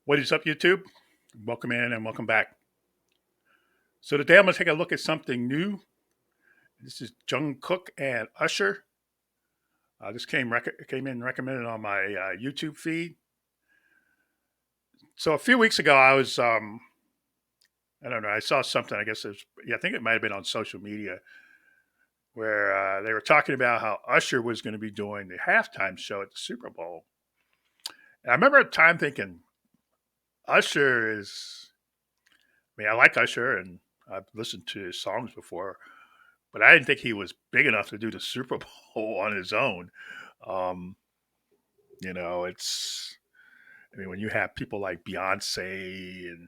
What is up, YouTube? Welcome in and welcome back. So today I'm going to take a look at something new. This is Jung, Kook, and Usher. This came in recommended on my YouTube feed. So a few weeks ago, I don't know, I saw something. I guess I think it might have been on social media where they were talking about how Usher was going to be doing the halftime show at the Super Bowl. And I remember at the time thinking, Usher is. I mean, I like Usher and I've listened to his songs before, but I didn't think he was big enough to do the Super Bowl on his own. Um, it's. I mean, when you have people like Beyonce and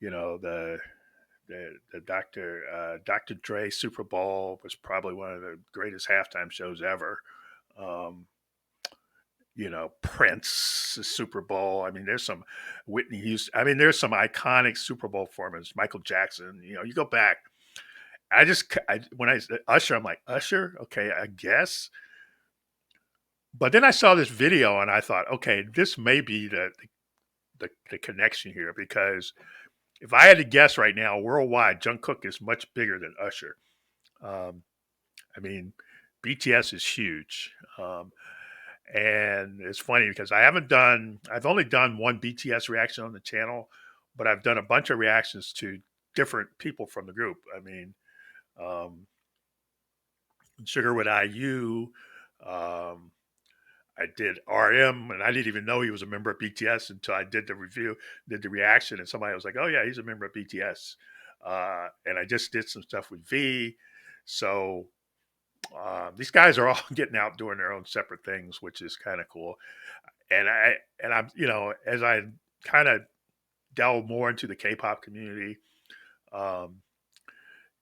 the Dr. Dre Super Bowl was probably one of the greatest halftime shows ever. Um, Prince Super Bowl. I mean, there's some Whitney Houston. I mean, there's some iconic Super Bowl performances. Michael Jackson. You go back. When I said Usher, I'm like Usher. Okay, I guess. But then I saw this video and I thought, okay, this may be the connection here because if I had to guess right now, worldwide, Jungkook is much bigger than Usher. Um, I mean, BTS is huge. And it's funny because I've only done one BTS reaction on the channel, but I've done a bunch of reactions to different people from the group. I mean, um, Sugar with IU, I did RM, and I didn't even know he was a member of BTS until I did the reaction, and somebody was like, "Oh yeah, he's a member of BTS." And I just did some stuff with V. So these guys are all getting out doing their own separate things, which is kind of cool. I'm as I kind of delve more into the K-pop community, um,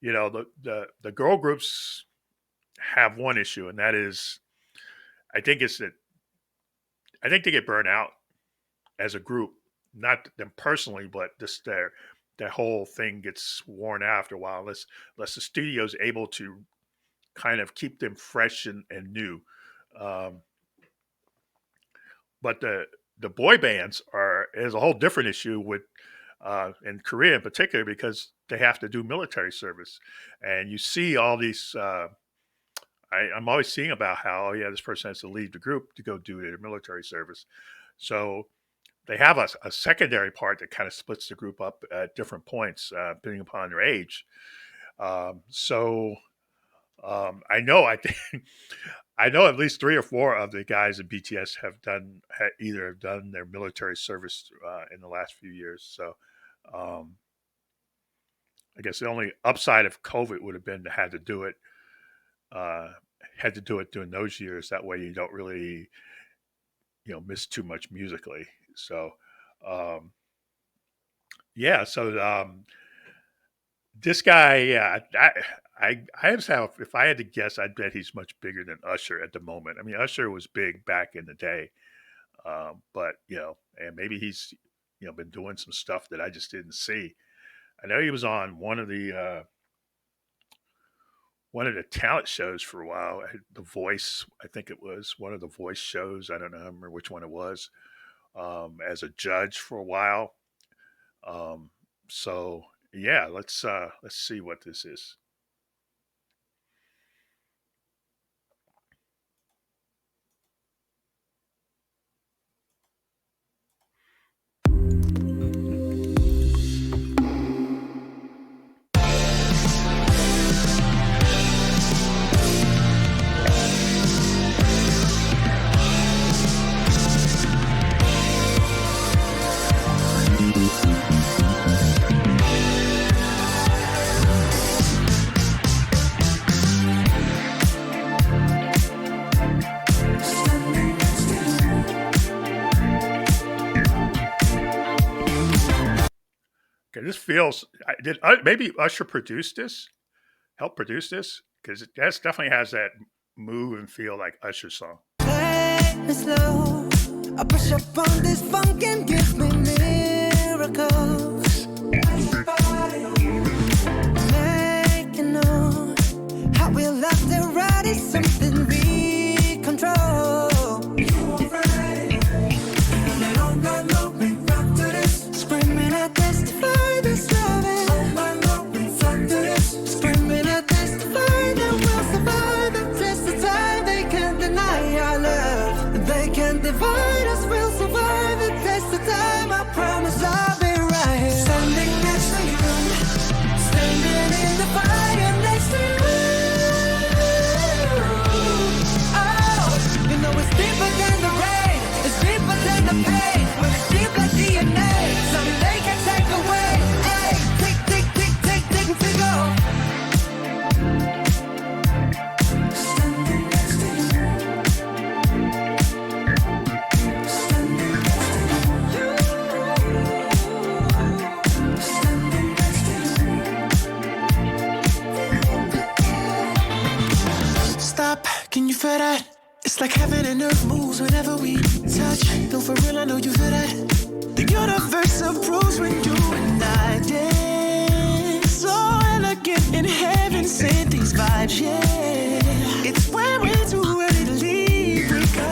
the girl groups have one issue, and that is, I think it's that I think they get burnt out as a group, not them personally, but just their whole thing gets worn out after a while, unless the studio's able to kind of keep them fresh and new. Um, but the boy bands is a whole different issue with in Korea in particular because they have to do military service, and you see all these. I'm always seeing about how this person has to leave the group to go do their military service, so they have a secondary part that kind of splits the group up at different points depending upon their age. So I think I know at least three or four of the guys in BTS either have done their military service in the last few years. So um, I guess the only upside of COVID would have been to uh, had to do it during those years. That way you don't really miss too much musically. So um, yeah, so this guy, yeah, I just have. If I had to guess, I'd bet he's much bigger than Usher at the moment. I mean, Usher was big back in the day, but and maybe he's been doing some stuff that I just didn't see. I know he was on one of the talent shows for a while. The Voice, I think it was one of the Voice shows. I don't know, I remember which one it was. As a judge for a while. Um, so yeah, let's see what this is. Okay, this feels. Did maybe Usher produce this? Help produce this because it definitely has that move and feel like Usher's song. Slow. I push up on this funk and give me miracles. Make you know how we love to ride is something we control. You alright? No, we rock to Like heaven and earth moves whenever we touch. Though for real, I know you feel that. The universe approves when you and I dance. So elegant in heaven, sent these vibes, yeah. It's when we're too ready to leave, we go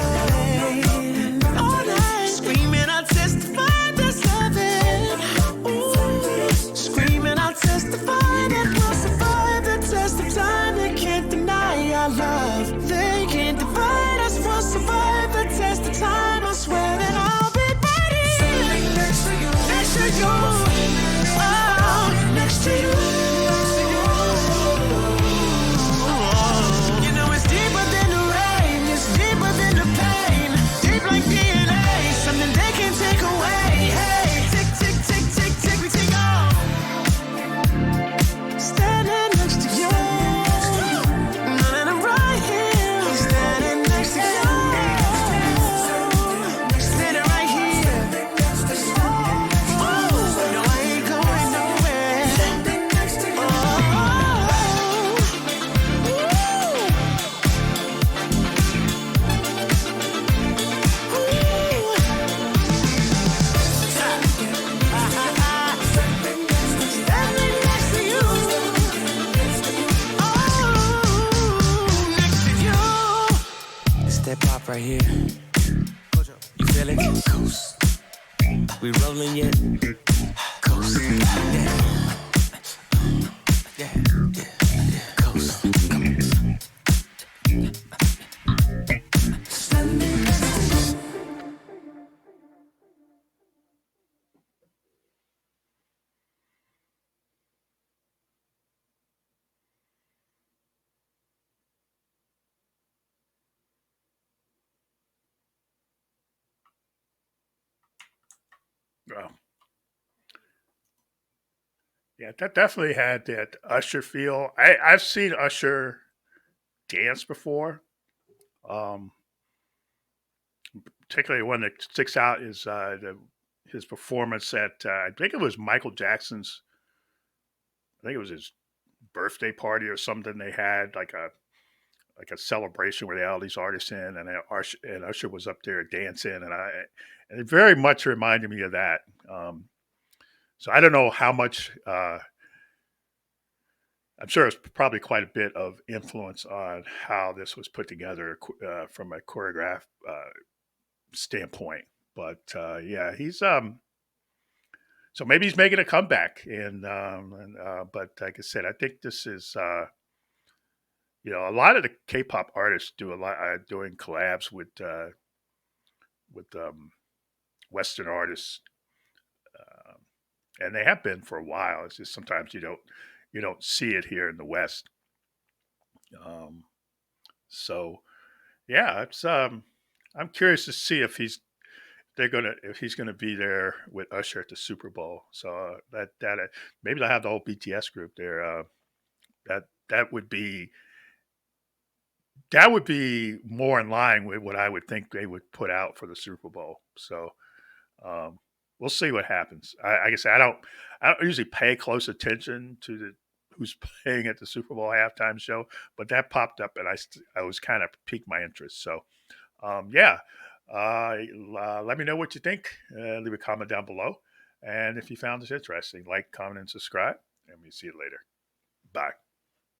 all night. Screaming, I'll testify that's heaven. Ooh, screaming, I'll testify that we'll survive the test of time. They can't deny our love. They can't divide us. We'll survive the test of time. I swear that I'll be right here. Standing next to you. Next to you. Oh, next to you. You know it's deeper than the rain. It's deeper than the pain. Deep like DNA. Something they can't take away. Hey, tick, tick, tick, tick, tick, we take off. Standing next to you. And I'm right here. Standing next to you. Standing right here. Oh, no, I ain't going nowhere. Standing next to you. Oh, next to you. It's that pop right here. You feel it? Coast. We rolling yet? Coast. Yeah. Yeah. Yeah. Coast. Well, yeah, that definitely had that Usher feel. I've seen Usher dance before. Um, Particularly one that sticks out is his performance at I think it was Michael Jackson's. I think it was his birthday party or something. They had like a celebration where they had all these artists in, and Usher was up there dancing, and it very much reminded me of that. So I don't know how much. I'm sure it's probably quite a bit of influence on how this was put together from a choreograph standpoint. But yeah, he's so maybe he's making a comeback, but like I said, I think this is a lot of the K-pop artists do a lot doing collabs with Western artists, um, and they have been for a while. It's just sometimes you don't see it here in the West. Um, so yeah, it's I'm curious to see if he's gonna be there with Usher at the Super Bowl. So maybe they'll have the whole BTS group there. That that would be that would be more in line with what I would think they would put out for the Super Bowl. So um, we'll see what happens. Like I said, I don't usually pay close attention to the who's playing at the Super Bowl halftime show, but that popped up and I was kind of piqued my interest. So yeah, let me know what you think. Leave a comment down below, and if you found this interesting, like, comment, and subscribe. And we see you later. Bye.